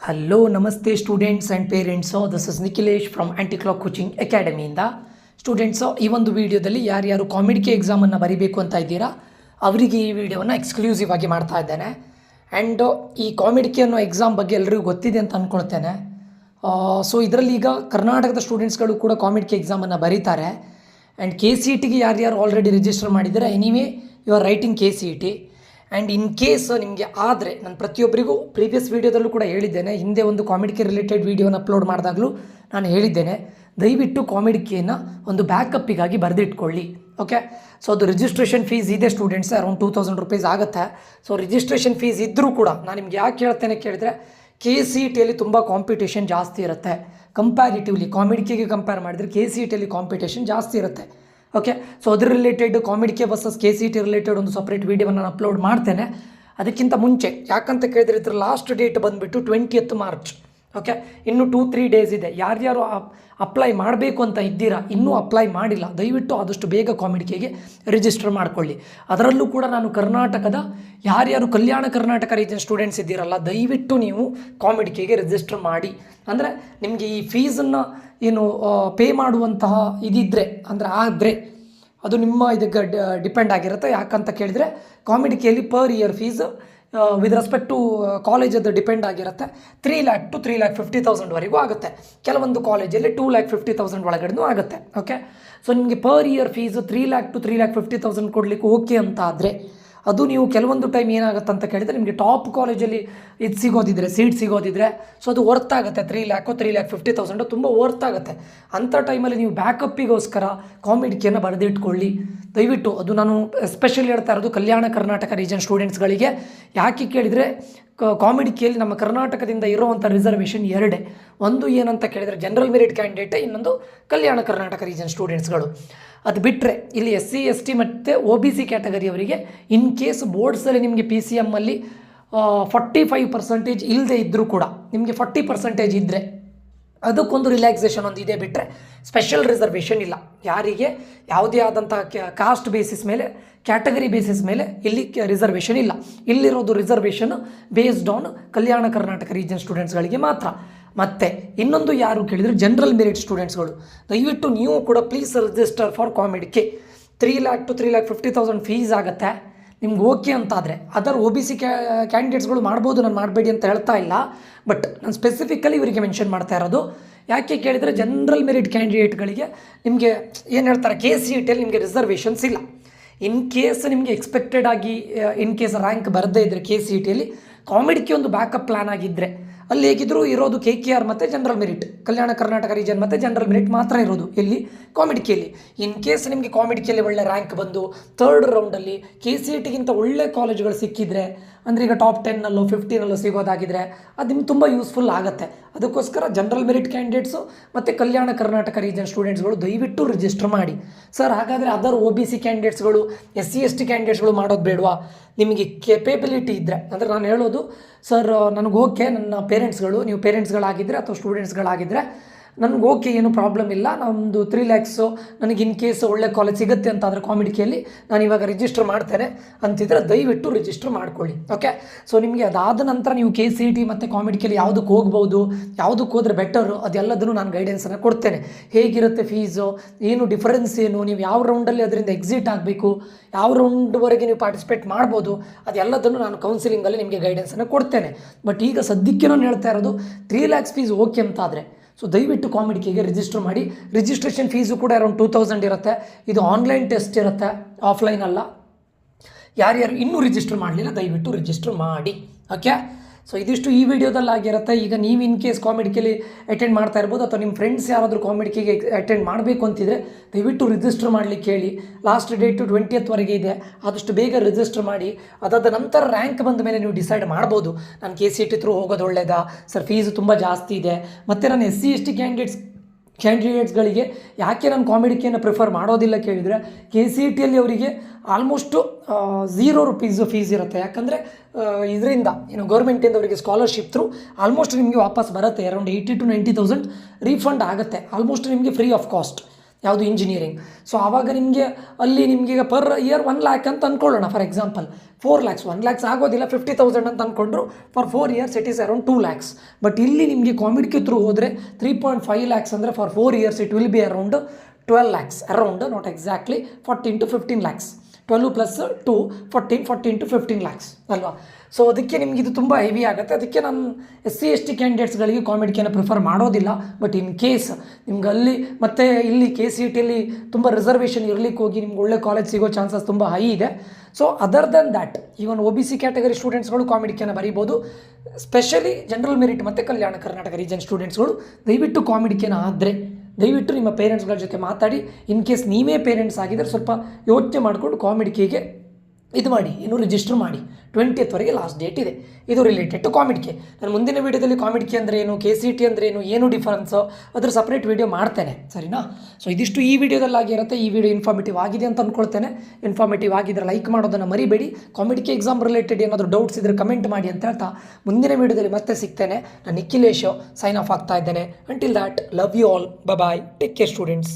Hello ನಮಸ್ತೆ students and parents. This is Nikhilesh from anti clock coaching ಅಕಾಡೆಮಿಯಿಂದ. Students, ಈ ಒಂದು ವಿಡಿಯೋದಲ್ಲಿ ಯಾರ್ಯಾರು ಕಾಮಿಡಿಕೆ ಎಕ್ಸಾಮನ್ನು ಬರೀಬೇಕು ಅಂತ ಇದ್ದೀರಾ ಅವರಿಗೆ ಈ ವಿಡಿಯೋವನ್ನು ಎಕ್ಸ್ಕ್ಲೂಸಿವ್ ಆಗಿ ಮಾಡ್ತಾ ಇದ್ದೇನೆ. ಆ್ಯಂಡ್ ಈ ಕಾಮಿಡಿಕೆ ಅನ್ನೋ ಎಕ್ಸಾಮ್ ಬಗ್ಗೆ ಎಲ್ಲರಿಗೂ ಗೊತ್ತಿದೆ ಅಂತ ಅಂದ್ಕೊಳ್ತೇನೆ. ಸೊ ಇದರಲ್ಲಿ ಈಗ ಕರ್ನಾಟಕದ ಸ್ಟೂಡೆಂಟ್ಸ್ಗಳು ಕೂಡ ಕಾಮಿಡಿಕೆ ಎಕ್ಸಾಮನ್ನು ಬರೀತಾರೆ. ಆ್ಯಂಡ್ KCETಗೆ ಯಾರ್ಯಾರು ಆಲ್ರೆಡಿ ರಿಜಿಸ್ಟರ್ ಮಾಡಿದರೆ anyway you are writing KCET. And in case ನಿಮಗೆ ಆದರೆ ನಾನು ಪ್ರತಿಯೊಬ್ಬರಿಗೂ ಪ್ರೀವಿಯಸ್ ವೀಡಿಯೋದಲ್ಲೂ ಕೂಡ ಹೇಳಿದ್ದೇನೆ, ಹಿಂದೆ ಒಂದು ಕಾಮಿಡಿಕೆ ರಿಲೇಟೆಡ್ ವೀಡಿಯೋನ ಅಪ್ಲೋಡ್ ಮಾಡಿದಾಗಲೂ ನಾನು ಹೇಳಿದ್ದೇನೆ, ದಯವಿಟ್ಟು ಕಾಮಿಡಿಕೆಯನ್ನು ಒಂದು ಬ್ಯಾಕಪ್ಪಿಗಾಗಿ ಬರೆದಿಟ್ಕೊಳ್ಳಿ. ಓಕೆ, ಸೊ ಅದು ರಿಜಿಸ್ಟ್ರೇಷನ್ ಫೀಸ್ ಇದೆ ಸ್ಟೂಡೆಂಟ್ಸ್, ಅರೌಂಡ್ 2000 ರೂಪೀಸ್ ಆಗುತ್ತೆ. ಸೊ ರಿಜಿಸ್ಟ್ರೇಷನ್ ಫೀಸ್ ಇದ್ದರೂ ಕೂಡ ನಾನು ನಿಮ್ಗೆ ಯಾಕೆ ಹೇಳ್ತೇನೆ ಕೇಳಿದ್ರೆ, KCETಯಲ್ಲಿ ತುಂಬ ಕಾಂಪಿಟೇಷನ್ ಜಾಸ್ತಿ ಇರುತ್ತೆ. ಕಂಪ್ಯಾರಿಟಿವ್ಲಿ ಕಾಮಿಡಿಕೆಗೆ ಕಂಪೇರ್ ಮಾಡಿದರೆ KCETಯಲ್ಲಿ ಕಾಂಪಿಟೇಷನ್ ಜಾಸ್ತಿ ಇರುತ್ತೆ. ಓಕೆ, ಸೊ ಅದ್ರ ರಿಲೇಟೆಡ್ ಕಾಮಿಡಿಕೆ ವರ್ಸಸ್ KCET ರಿಲೇಟೆಡ್ ಒಂದು ಸಪ್ರೇಟ್ ವೀಡಿಯೋವನ್ನು ನಾನು ಅಪ್ಲೋಡ್ ಮಾಡ್ತೇನೆ. ಅದಕ್ಕಿಂತ ಮುಂಚೆ ಯಾಕಂತ ಕೇಳಿದ್ರೆ ಇದ್ರ ಲಾಸ್ಟ್ ಡೇಟ್ ಬಂದುಬಿಟ್ಟು 20th ಮಾರ್ಚ್. ಓಕೆ, ಇನ್ನು 2-3 ಡೇಸ್ ಇದೆ. ಯಾರ್ಯಾರು ಅಪ್ಲೈ ಮಾಡಬೇಕು ಅಂತ ಇದ್ದೀರಾ, ಇನ್ನೂ ಅಪ್ಲೈ ಮಾಡಿಲ್ಲ, ದಯವಿಟ್ಟು ಆದಷ್ಟು ಬೇಗ ಕಾಮಿಡಿಕೆಗೆ ರಿಜಿಸ್ಟರ್ ಮಾಡಿಕೊಳ್ಳಿ. ಅದರಲ್ಲೂ ಕೂಡ ನಾನು ಕರ್ನಾಟಕದ ಯಾರ್ಯಾರು ಕಲ್ಯಾಣ ಕರ್ನಾಟಕ ರೀಜನ್ ಸ್ಟೂಡೆಂಟ್ಸ್ ಇದ್ದೀರಲ್ಲ, ದಯವಿಟ್ಟು ನೀವು ಕಾಮಿಡಿಕೆಗೆ ರಿಜಿಸ್ಟರ್ ಮಾಡಿ. ಅಂದರೆ ನಿಮಗೆ ಈ ಫೀಸನ್ನು ಏನು ಪೇ ಮಾಡುವಂತಹ ಇದಿದ್ದರೆ ಆದರೆ ಅದು ನಿಮ್ಮ ಇದಕ್ಕೆ ಡಿಪೆಂಡ್ ಆಗಿರುತ್ತೆ. ಯಾಕಂತ ಕೇಳಿದರೆ ಕಾಮಿಡಿಕೆಯಲ್ಲಿ per year fees with respect to ಕಾಲೇಜದ್ದು ಡಿಪೆಂಡ್ ಆಗಿರುತ್ತೆ. 3 lakh to 3,50,000ವರೆಗೂ ಆಗುತ್ತೆ. ಕೆಲವೊಂದು ಕಾಲೇಜಲ್ಲಿ 2,50,000 ಒಳಗಡೆನೂ ಆಗುತ್ತೆ. ಓಕೆ, ಸೊ ನಿಮಗೆ per year fees 3 lakh to 3,50,000 ಕೊಡಲಿಕ್ಕೆ ಓಕೆ ಅಂತ ಆದರೆ, ಅದು ನೀವು ಕೆಲವೊಂದು ಟೈಮ್ ಏನಾಗುತ್ತೆ ಅಂತ ಕೇಳಿದರೆ, ನಿಮಗೆ ಟಾಪ್ ಕಾಲೇಜಲ್ಲಿ ಇದು ಸಿಗೋದಿದ್ರೆ, ಸೀಟ್ ಸಿಗೋದಿದ್ರೆ, ಸೊ ಅದು ವರ್ತ್ ಆಗುತ್ತೆ. 3 lakh 3,50,000 ತುಂಬ ವರ್ತ್ ಆಗುತ್ತೆ. ಅಂಥ ಟೈಮಲ್ಲಿ ನೀವು ಬ್ಯಾಕಪ್ಪಿಗೋಸ್ಕರ ಕಾಮಿಡಿಕೆಯನ್ನು ಬರೆದಿಟ್ಕೊಳ್ಳಿ ದಯವಿಟ್ಟು. ಅದು ನಾನು ಎಸ್ಪೆಷಲಿ ಹೇಳ್ತಾ ಇರೋದು ಕಲ್ಯಾಣ ಕರ್ನಾಟಕ ರೀಜನ್ ಸ್ಟೂಡೆಂಟ್ಸ್ಗಳಿಗೆ. ಯಾಕೆ ಕೇಳಿದರೆ, ಕಾಮಿಡಿಕೆಯಲ್ಲಿ ನಮ್ಮ ಕರ್ನಾಟಕದಿಂದ ಇರೋವಂಥ ರಿಸರ್ವೇಷನ್ ಎರಡೇ. ಒಂದು ಏನಂತ ಕೇಳಿದರೆ ಜನರಲ್ ಮೆರಿಟ್ ಕ್ಯಾಂಡಿಡೇಟ್, ಇನ್ನೊಂದು ಕಲ್ಯಾಣ ಕರ್ನಾಟಕ ರೀಜನ್ ಸ್ಟೂಡೆಂಟ್ಸ್ಗಳು. ಅದು ಬಿಟ್ಟರೆ ಇಲ್ಲಿ SC ST ಮತ್ತು OBC ಕ್ಯಾಟಗರಿಯವರಿಗೆ ಇನ್ ಕೇಸ್ ಬೋರ್ಡ್ಸಲ್ಲಿ ನಿಮಗೆ PCMಲ್ಲಿ 45% ಇಲ್ಲದೆ ಇದ್ದರೂ ಕೂಡ, ನಿಮಗೆ 40% ಇದ್ದರೆ ಅದಕ್ಕೊಂದು ರಿಲ್ಯಾಕ್ಸೇಷನ್ ಒಂದು ಇದೆ. ಬಿಟ್ಟರೆ ಸ್ಪೆಷಲ್ ರಿಸರ್ವೇಷನ್ ಇಲ್ಲ. ಯಾರಿಗೆ ಯಾವುದೇ ಆದಂತಹ ಕಾಸ್ಟ್ ಬೇಸಿಸ್ ಮೇಲೆ, ಕ್ಯಾಟಗರಿ ಬೇಸಿಸ್ ಮೇಲೆ ಇಲ್ಲಿ ರಿಸರ್ವೇಷನ್ ಇಲ್ಲ. ಇಲ್ಲಿರೋದು reservation based on Kalyana Karnataka region ಸ್ಟೂಡೆಂಟ್ಸ್ಗಳಿಗೆ ಮಾತ್ರ. ಮತ್ತು ಇನ್ನೊಂದು ಯಾರು ಕೇಳಿದರೆ ಜನರಲ್ ಮೆರಿಟ್ ಸ್ಟೂಡೆಂಟ್ಸ್ಗಳು, ದಯವಿಟ್ಟು ನೀವು ಕೂಡ please register for COMEDK. 3 lakh to 3,50,000 fees ಆಗುತ್ತೆ. ನಿಮ್ಗೆ ಓಕೆ ಅಂತಾದರೆ ಅದರ್ OBC ಕ್ಯಾಂಡಿಡೇಟ್ಸ್ಗಳು ಮಾಡ್ಬೋದು, ನಾನು ಮಾಡಬೇಡಿ ಅಂತ ಹೇಳ್ತಾ ಇಲ್ಲ. ಬಟ್ ನಾನು ಸ್ಪೆಸಿಫಿಕಲಿ ಇವರಿಗೆ ಮೆನ್ಷನ್ ಮಾಡ್ತಾ ಇರೋದು. ಯಾಕೆ ಕೇಳಿದರೆ ಜನರಲ್ ಮೆರಿಟ್ ಕ್ಯಾಂಡಿಡೇಟ್ಗಳಿಗೆ ನಿಮಗೆ ಏನು ಹೇಳ್ತಾರೆ, KCETಯಲ್ಲಿ ನಿಮಗೆ ರಿಸರ್ವೇಷನ್ಸ್ ಇಲ್ಲ. ಇನ್ ಕೇಸ್ ನಿಮಗೆ ಎಕ್ಸ್ಪೆಕ್ಟೆಡ್ ಆಗಿ ಇನ್ ಕೇಸ್ ರ್ಯಾಂಕ್ ಬರದೇ ಇದ್ದರೆ KCETಯಲ್ಲಿ ಕಾಮಿಡಿಕೆ ಒಂದು ಬ್ಯಾಕಪ್ ಪ್ಲ್ಯಾನ್ ಆಗಿದ್ದರೆ, ಅಲ್ಲಿ ಹೇಗಿದ್ದರೂ ಇರೋದು KKR ಮತ್ತು ಜನರಲ್ ಮೆರಿಟ್, ಕಲ್ಯಾಣ ಕರ್ನಾಟಕ ರೀಜನ್ ಮತ್ತು ಜನರಲ್ ಮೆರಿಟ್ ಮಾತ್ರ ಇರೋದು ಇಲ್ಲಿ ಕಾಮಿಡಿಕೆಯಲ್ಲಿ. ಇನ್ ಕೇಸ್ ನಿಮಗೆ ಕಾಮಿಡಿಕೆಯಲ್ಲಿ ಒಳ್ಳೆ ರ್ಯಾಂಕ್ ಬಂದು 3rd ರೌಂಡಲ್ಲಿ KCETಗಿಂತ ಒಳ್ಳೆ ಕಾಲೇಜುಗಳು ಸಿಕ್ಕಿದರೆ, ಅಂದರೆ ಈಗ ಟಾಪ್ 10ನಲ್ಲೋ 15ನಲ್ಲೋ ಸಿಗೋದಾಗಿದ್ದರೆ ಅದು ನಿಮ್ಗೆ ತುಂಬ ಯೂಸ್ಫುಲ್ ಆಗುತ್ತೆ. ಅದಕ್ಕೋಸ್ಕರ ಜನರಲ್ ಮೆರಿಟ್ ಕ್ಯಾಂಡಿಡೇಟ್ಸು ಮತ್ತು ಕಲ್ಯಾಣ ಕರ್ನಾಟಕ ರೀಜನ್ ಸ್ಟೂಡೆಂಟ್ಸ್ಗಳು ದಯವಿಟ್ಟು ರಿಜಿಸ್ಟರ್ ಮಾಡಿ. ಸರ್, ಹಾಗಾದರೆ ಅದರ್ OBC ಕ್ಯಾಂಡಿಡೇಟ್ಸ್ಗಳು, SC ST ಕ್ಯಾಂಡಿಡೇಟ್ಸ್ಗಳು ಮಾಡೋದು ಬೇಡವಾ? ನಿಮಗೆ ಕೆಪೇಬಿಲಿಟಿ ಇದ್ದರೆ, ಅಂದರೆ ನಾನು ಹೇಳೋದು, ಸರ್ ನನಗೆ ಓಕೆ, ನನ್ನ ಪೇರೆಂಟ್ಸ್ಗಳು, ನೀವು ಪೇರೆಂಟ್ಸ್ಗಳಾಗಿದ್ದರೆ ಅಥವಾ ಸ್ಟೂಡೆಂಟ್ಸ್ಗಳಾಗಿದ್ದರೆ ನನಗೆ ಓಕೆ, ಏನು ಪ್ರಾಬ್ಲಮ್ ಇಲ್ಲ, ನಮ್ಮದು 3 lakhs ನನಗೆ ಇನ್ ಕೇಸ್ ಒಳ್ಳೆ ಕಾಲೇಜ್ ಸಿಗುತ್ತೆ ಅಂತ ಆದರೆ ಕಾಮಿಡಿಕೆಯಲ್ಲಿ ನಾನು ಇವಾಗ ರಿಜಿಸ್ಟರ್ ಮಾಡ್ತೇನೆ ಅಂತಿದ್ರೆ ದಯವಿಟ್ಟು ರಿಜಿಸ್ಟರ್ ಮಾಡ್ಕೊಳ್ಳಿ. ಓಕೆ, ಸೊ ನಿಮಗೆ ಅದಾದ ನಂತರ ನೀವು KCET ಮತ್ತು ಕಾಮಿಡಿಕೆಯಲ್ಲಿ ಯಾವುದಕ್ಕೆ ಹೋಗ್ಬೋದು, ಯಾವುದಕ್ಕೆ ಹೋದರೆ ಬೆಟರು, ಅದೆಲ್ಲದನ್ನು ನಾನು ಗೈಡೆನ್ಸನ್ನು ಕೊಡ್ತೇನೆ. ಹೇಗಿರುತ್ತೆ ಫೀಸು, ಏನು ಡಿಫರೆನ್ಸ್ ಏನು, ನೀವು ಯಾವ ರೌಂಡಲ್ಲಿ ಅದರಿಂದ ಎಕ್ಸಿಟ್ ಆಗಬೇಕು, ಯಾವ ರೌಂಡ್ವರೆಗೆ ನೀವು ಪಾರ್ಟಿಸಿಪೇಟ್ ಮಾಡ್ಬೋದು, ಅದೆಲ್ಲದನ್ನು ನಾನು ಕೌನ್ಸಿಲಿಂಗಲ್ಲಿ ನಿಮಗೆ ಗೈಡೆನ್ಸನ್ನು ಕೊಡ್ತೇನೆ. ಬಟ್ ಈಗ ಸದ್ಯಕ್ಕೆ ನಾನು ಹೇಳ್ತಾ ಇರೋದು 3 lakhs ಫೀಸ್ ಓಕೆ ಅಂತ ಆದರೆ, ಸೊ ದಯವಿಟ್ಟು ಕಾಮಿಡಿಕೆಗೆ ರಿಜಿಸ್ಟರ್ ಮಾಡಿ. ರಿಜಿಸ್ಟ್ರೇಷನ್ ಫೀಸು ಕೂಡ ಅರೌಂಡ್ 2,000 ಇರುತ್ತೆ. ಇದು ಆನ್ಲೈನ್ ಟೆಸ್ಟ್ ಇರುತ್ತೆ, ಆಫ್ಲೈನ್ ಅಲ್ಲ. ಯಾರ್ಯಾರು ಇನ್ನೂ ರಿಜಿಸ್ಟರ್ ಮಾಡಲಿಲ್ಲ ದಯವಿಟ್ಟು ರಿಜಿಸ್ಟರ್ ಮಾಡಿ. ಓಕೆ, ಸೊ ಇದಿಷ್ಟು ಈ ವಿಡಿಯೋದಲ್ಲಿ ಆಗಿರುತ್ತೆ. ಈಗ ನೀವು ಇನ್ ಕೇಸ್ ಕಾಮಿಡಿಕೆಯಲ್ಲಿ ಅಟೆಂಡ್ ಮಾಡ್ತಾ ಇರ್ಬೋದು, ಅಥವಾ ನಿಮ್ಮ ಫ್ರೆಂಡ್ಸ್ ಯಾರಾದರೂ ಕಾಮಿಡಿಕೆಗೆ ಅಟೆಂಡ್ ಮಾಡಬೇಕು ಅಂತಿದ್ರೆ ದಯವಿಟ್ಟು ರಿಜಿಸ್ಟರ್ ಮಾಡಲಿಕ್ಕೆ ಹೇಳಿ. ಲಾಸ್ಟ್ ಡೇಟು 20th ಇದೆ. ಆದಷ್ಟು ಬೇಗ ರಿಜಿಸ್ಟರ್ ಮಾಡಿ. ಅದಾದ ನಂತರ ರ್ಯಾಂಕ್ ಬಂದ ಮೇಲೆ ನೀವು ಡಿಸೈಡ್ ಮಾಡ್ಬೋದು, ನಾನು KCET ಥ್ರೂ ಹೋಗೋದು ಒಳ್ಳೆಯದಾ, ಸರ್ ಫೀಸು ತುಂಬ ಜಾಸ್ತಿ ಇದೆ. ಮತ್ತು ನಾನು SC ST ಕ್ಯಾಂಡಿಡೇಟ್ಸ್ಗಳಿಗೆ ಯಾಕೆ ನಾನು ಕಾಮಿಡಿಕೆಯನ್ನು ಪ್ರಿಫರ್ ಮಾಡೋದಿಲ್ಲ ಕೇಳಿದರೆ, KCETಯಲ್ಲಿ ಅವರಿಗೆ ಆಲ್ಮೋಸ್ಟು 0 rupees ಫೀಸ್ ಇರುತ್ತೆ. ಯಾಕಂದರೆ ಇದರಿಂದ ಏನು ಗೌರ್ಮೆಂಟಿಂದ ಅವರಿಗೆ ಸ್ಕಾಲರ್ಶಿಪ್ ಥ್ರೂ ಆಲ್ಮೋಸ್ಟ್ ನಿಮಗೆ ವಾಪಸ್ ಬರುತ್ತೆ. ಅರೌಂಡ್ 80,000 to 90,000 ರೀಫಂಡ್ ಆಗುತ್ತೆ. ಆಲ್ಮೋಸ್ಟ್ ನಿಮಗೆ ಫ್ರೀ ಆಫ್ ಕಾಸ್ಟ್. ಯಾವುದು ಇಂಜಿನಿಯರಿಂಗ್. ಸೊ ಆವಾಗ ನಿಮಗೆ ಅಲ್ಲಿ ನಿಮಗೆ ಈಗ ಪರ್ ಇಯರ್ 1 ಲ್ಯಾಕ್ ಅಂತ ಅಂದ್ಕೊಳ್ಳೋಣ ಫಾರ್ ಎಕ್ಸಾಂಪಲ್. 4 ಲ್ಯಾಕ್ಸ್ 1 ಲ್ಯಾಕ್ಸ್ ಆಗೋದಿಲ್ಲ, 50,000 ಅಂತ ಅಂದ್ಕೊಂಡ್ರು. For 4 years it is around 2 lakhs. But ಇಲ್ಲಿ ನಿಮಗೆ ಕಾಮಿಡ್ಕಿ ಥ್ರೂ ಹೋದರೆ 3.5 ಲ್ಯಾಕ್ಸ್ ಅಂದರೆ for 4 years it will be around 12 lakhs, around not exactly 14 to 15 lakhs. 12 plus 2 14 to 15 lakhs ಅಲ್ವಾ. ಸೊ ಅದಕ್ಕೆ ನಿಮ್ಗೆ ಇದು ತುಂಬ ಹೆವಿ ಆಗುತ್ತೆ. ಅದಕ್ಕೆ ನಾನು SC/ST ಕ್ಯಾಂಡಿಡೇಟ್ಸ್ಗಳಿಗೆ ಕಾಮಿಡ್ಕಿಯನ್ನು ಪ್ರಿಫರ್ ಮಾಡೋದಿಲ್ಲ. ಬಟ್ ಇನ್ ಕೇಸ್ ನಿಮ್ಗೆ ಅಲ್ಲಿ ಮತ್ತು ಇಲ್ಲಿ KCETಯಲ್ಲಿ ತುಂಬ ರಿಸರ್ವೇಷನ್ ಇರಲಿಕ್ಕೆ ಹೋಗಿ ನಿಮ್ಗೆ ಒಳ್ಳೆ ಕಾಲೇಜ್ ಸಿಗೋ ಚಾನ್ಸಸ್ ತುಂಬ ಹೈ ಇದೆ. So other then that even OBC category ಸ್ಟೂಡೆಂಟ್ಸ್ಗಳು ಕಾಮಿಡ್ಕಿಯನ್ನು ಬರೀಬೋದು. ಸ್ಪೆಷಲಿ ಜನರಲ್ ಮೆರಿಟ್ ಮತ್ತು ಕಲ್ಯಾಣ ಕರ್ನಾಟಕ ರೀಜನ್ ಸ್ಟೂಡೆಂಟ್ಸ್ಗಳು ದಯವಿಟ್ಟು ಕಾಮಿಡ್ಕಿಯನ್ನು ಆದರೆ ದಯವಿಟ್ಟು ನಿಮ್ಮ ಪೇರೆಂಟ್ಸ್ಗಳ ಜೊತೆ ಮಾತಾಡಿ. ಇನ್ ಕೇಸ್ ನೀವೇ ಪೇರೆಂಟ್ಸ್ ಆಗಿದ್ದರೆ ಸ್ವಲ್ಪ ಯೋಚನೆ ಮಾಡಿಕೊಂಡು ಕಾಮಿಡ್ಕಿಗೆ ಇದು ಮಾಡಿ, ಇನ್ನೂ ರಿಜಿಸ್ಟರ್ ಮಾಡಿ. 20th ಲಾಸ್ಟ್ ಡೇಟ್ ಇದೆ. ಇದು ರಿಲೇಟೆಡ್ ಟು ಕಾಮಿಡ್ಕಿ. ನಾನು ಮುಂದಿನ ವೀಡಿಯೋದಲ್ಲಿ ಕಾಮಿಡ್ಕಿ ಅಂದರೆ ಏನು, KCET ಅಂದರೆ ಏನು ಡಿಫರೆನ್ಸು ಅದ್ರ ಸಪ್ರೇಟ್ ವೀಡಿಯೋ ಮಾಡ್ತೇನೆ, ಸರಿನಾ. ಸೊ ಇದಿಷ್ಟು ಈ ವಿಡಿಯೋದಲ್ಲಿ ಆಗಿರುತ್ತೆ. ಈ ವಿಡಿಯೋ ಇನ್ಫಾರ್ಮೇಟಿವ್ ಆಗಿದೆ ಅಂತ ಅಂದ್ಕೊಳ್ತೇನೆ. ಇನ್ಫಾರ್ಮೇಟಿವ್ ಆಗಿದ್ದರೆ ಲೈಕ್ ಮಾಡೋದನ್ನು ಮರಿಬೇಡಿ. ಕಾಮಿಡ್ಕಿ ಎಕ್ಸಾಮ್ ರಿಲೇಟೆಡ್ ಏನಾದರೂ ಡೌಟ್ಸ್ ಇದ್ದರೆ ಕಮೆಂಟ್ ಮಾಡಿ ಅಂತ ಹೇಳ್ತಾ ಮುಂದಿನ ವೀಡಿಯೋದಲ್ಲಿ ಮತ್ತೆ ಸಿಗ್ತೇನೆ. ನಾನು ನಿಖಿಲೇಶ್ ಸೈನ್ ಆಫ್ ಆಗ್ತಾ ಇದ್ದೇನೆ. Until that love you all, bye, take care students.